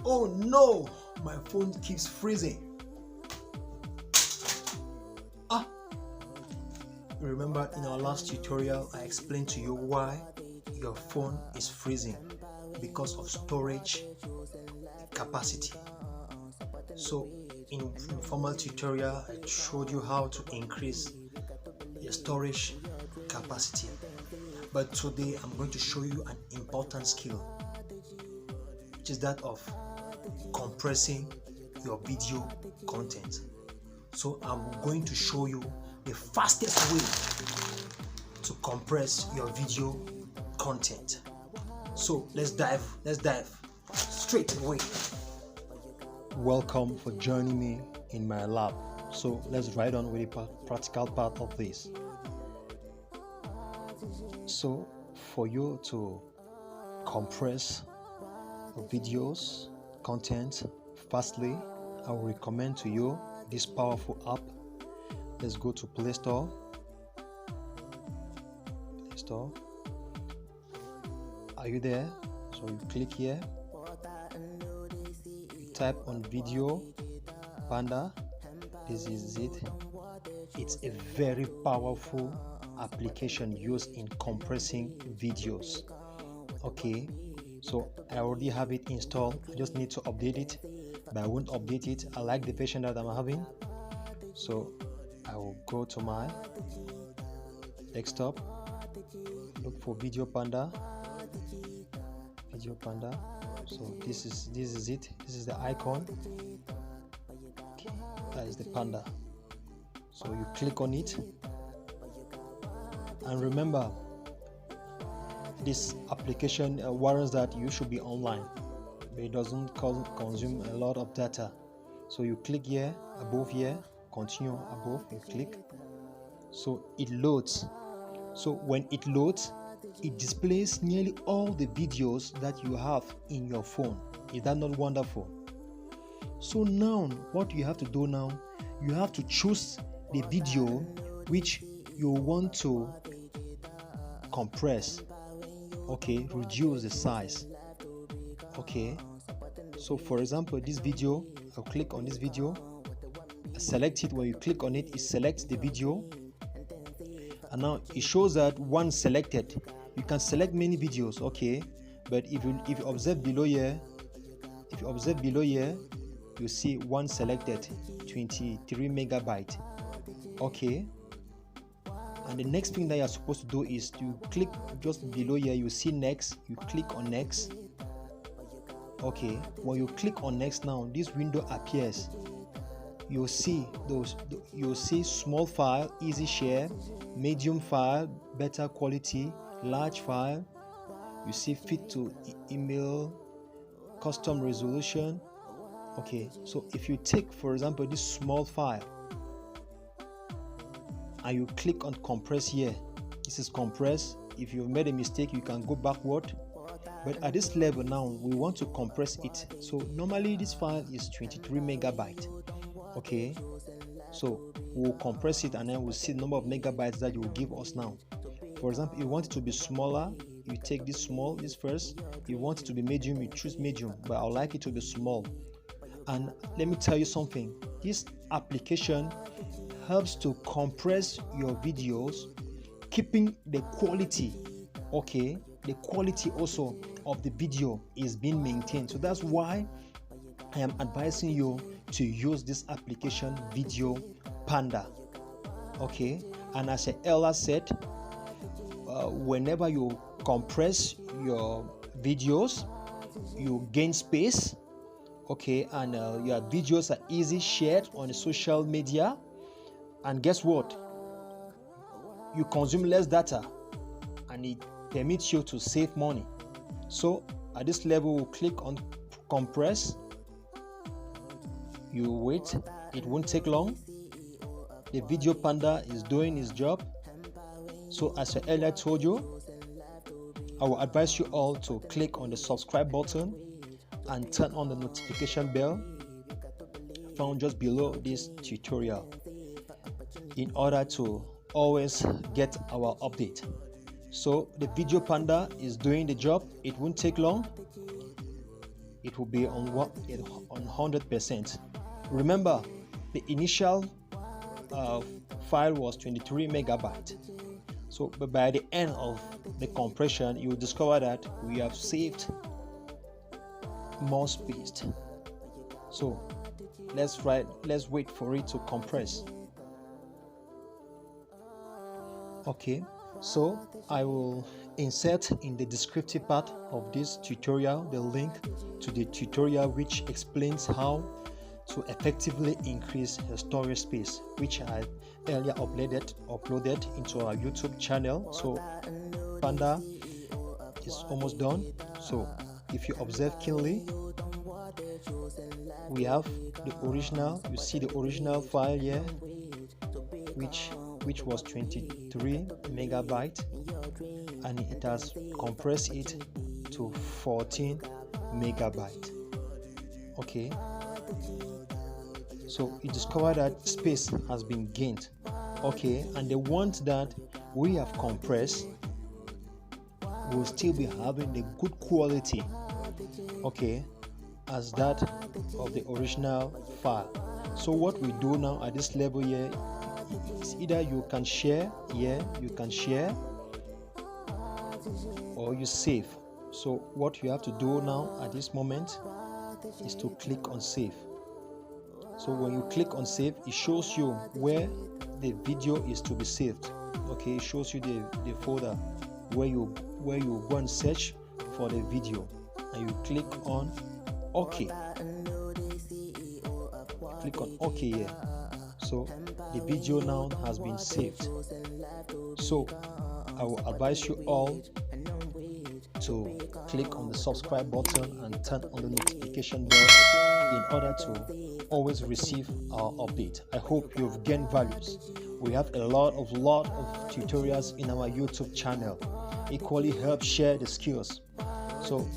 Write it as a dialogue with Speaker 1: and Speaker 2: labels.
Speaker 1: Oh no, my phone keeps freezing. Remember in our last tutorial I explained to you why your phone is freezing, because of storage capacity. So in the formal tutorial I showed you how to increase your storage capacity, but today I'm going to show you an important skill, which is that of compressing your video content. So I'm going to show you the fastest way to compress your video content. So let's dive straight away. Welcome for joining me in my lab. So let's ride on with the practical part of this. So for you to compress videos content fastly, I will recommend to you this powerful app. Let's go to Play Store. Are you there? So you click here, you type on Video Panda. This is it. It's a very powerful application used in compressing videos. Okay, so I already have it installed. I just need to update it, but I won't update it. I like the version that I'm having, so I will go to my desktop, look for Video Panda. So this is it. This is the icon. Okay, that is the panda. So you click on it, and remember, this application warrants that you should be online, but it doesn't consume a lot of data. So you click here, above here, continue above, you click. So it loads. So when it loads, it displays nearly all the videos that you have in your phone. Is that not wonderful? So now what you have to do now, you have to choose the video which you want to compress. Okay, reduce the size. Okay, so for example, this video, I'll click on this video, I select it. When you click on it, it selects the video, and now it shows that one selected. You can select many videos, okay, but if you observe below here, you see one selected, 23 megabyte. Okay, and the next thing that you're supposed to do is to click just below here. You see next, you click on next. Okay, when you click on next, now this window appears. You'll see small file, easy share, medium file, better quality, large file. You see fit to email, custom resolution. Okay, so if you take, for example, this small file and you click on compress here, this is compress. If you've made a mistake, you can go backward, but at this level now we want to compress it. So normally this file is 23 megabyte. Okay, so we'll compress it and then we'll see the number of megabytes that you will give us now. For example, if you want it to be smaller, you take this small, this first. If you want it to be medium, you choose medium, but I like it to be small. And let me tell you something, this application helps to compress your videos, keeping the quality. Okay, the quality also of the video is being maintained. So that's why I am advising you to use this application, Video Panda. Okay, and as I earlier said, whenever you compress your videos, you gain space. Okay, and your videos are easy shared on the social media, and guess what, you consume less data and it permits you to save money. So at this level, we'll click on compress. You wait, it won't take long. The Video Panda is doing its job. So as I earlier told you, I will advise you all to click on the subscribe button and turn on the notification bell found just below this tutorial in order to always get our update. So the Video Panda is doing the job. It won't take long. it will be on 100%. Remember, the initial file was 23 megabyte. So but by the end of the compression, you will discover that we have saved more space. So let's wait for it to compress. Okay, so I will insert in the descriptive part of this tutorial the link to the tutorial which explains how to effectively increase the storage space, which I earlier uploaded into our YouTube channel. So Panda is almost done. So if you observe keenly, we have the original, you see the original file here, which was 23 megabyte, and it has compressed it to 14 megabyte. Okay, so you discover that space has been gained. Okay, and the ones that we have compressed will still be having the good quality, okay, as that of the original file. So what we do now at this level here is either you can share here, or you save. So what you have to do now at this moment is to click on save. So when you click on save, it shows you where the video is to be saved. Okay, it shows you the folder where you go and search for the video, and you click on OK. Click on OK here. So the video now has been saved. So I will advise you all to click on the subscribe button and turn on the notification bell in order to always receive our update. I hope you've gained values. We have a lot of tutorials in our YouTube channel. Equally help share the skills. So